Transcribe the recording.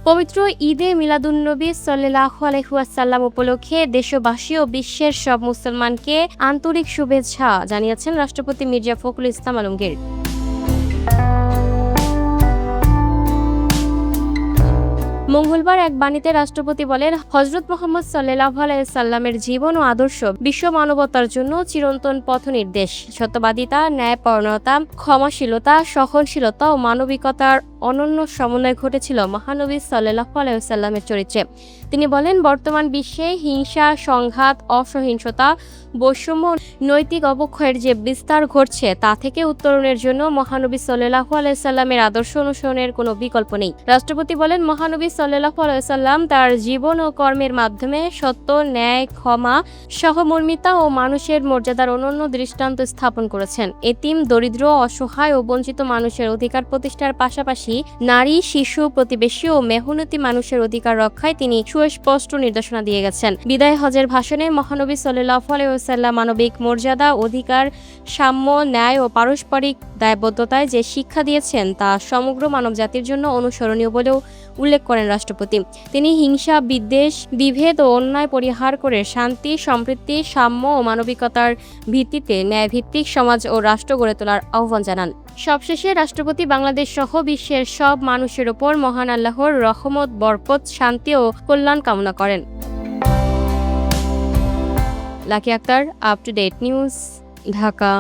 পবিত্র ঈদে মিলাদুন্নবী সাল্লাল্লাহু আলাইহি ওয়াসাল্লাম উপলক্ষে দেশবাসী ও বিশ্বের সব মুসলমানকে আন্তরিক শুভেচ্ছা জানিয়েছেন রাষ্ট্রপতি মির্জা ফখরুল ইসলাম আলমগীর। মঙ্গলবার এক বাণীতে রাষ্ট্রপতি বলেন, হযরত মুহাম্মদ সাল্লাল্লাহু আলাইহি সাল্লামের জীবন ও আদর্শ বিশ্ব মানবতার জন্য চিরন্তন পথনির্দেশ। সত্যবাদিতা, ন্যায়পরায়ণতা, ক্ষমাশীলতা, সহনশীলতা ও মানবিকতার অনন্য সমন্বয় ঘটেছিল মহানবী সাল্লাল্লাহু আলাইহি সাল্লামের চরিত্রে। তিনি বলেন, বর্তমান বিশ্বে হিংসা, সংঘাত, অসহিষ্ণুতা, বৈষম্য, নৈতিক অবক্ষয়ের যে বিস্তার ঘটছে তা থেকে উত্তরণের জন্য মহানবী সাল্লাল্লাহু আলাইহি সাল্লামের আদর্শ অনুসরণের কোনো বিকল্প নেই। রাষ্ট্রপতি বলেন, মহানবী সাল্লাল্লাহু আলাইহি সাল্লাম তার জীবন ও কর্মের মাধ্যমে সত্য, ন্যায়, ক্ষমা, সহমর্মিতা ও মানুষের মর্যাদার অনন্য দৃষ্টান্ত স্থাপন করেছেন। এতিম, দরিদ্র, অসহায় ও বঞ্চিত মানুষের অধিকার প্রতিষ্ঠার পাশাপাশি নারী, শিশু, প্রতিবেশী ও মেহনতি মানুষের অধিকার রক্ষায় তিনি সুস্পষ্ট নির্দেশনা দিয়ে গেছেন। বিদায় হজের ভাষণে মহানবী সাল্লাল্লাহু আলাইহি ওয়াসাল্লাম মানবিক মর্যাদা, অধিকার, সাম্য, ন্যায় ও পারস্পরিক দায়বদ্ধতায় যে শিক্ষা দিয়েছেন তা সমগ্র মানবজাতির জন্য অনুসরণীয় বলেও উল্লেখ করেন রাষ্ট্রপতি। তিনি হিংসা, বিদ্বেষ, বিভেদ ও অন্যায় পরিহার করে শান্তি, সম্প্রীতি, সাম্য ও মানবিকতার ভিত্তিতে ন্যায়ভিত্তিক সমাজ ও রাষ্ট্র গড়ে তোলার আহ্বান জানান। সবশেষে রাষ্ট্রপতি বাংলাদেশ সহ বিশ্বের সব মানুষের ওপর মহান আল্লাহর রহমত, বরকত, শান্তি ও কল্যাণ কামনা করেন। Lucky Akter, up to date news, Dhaka.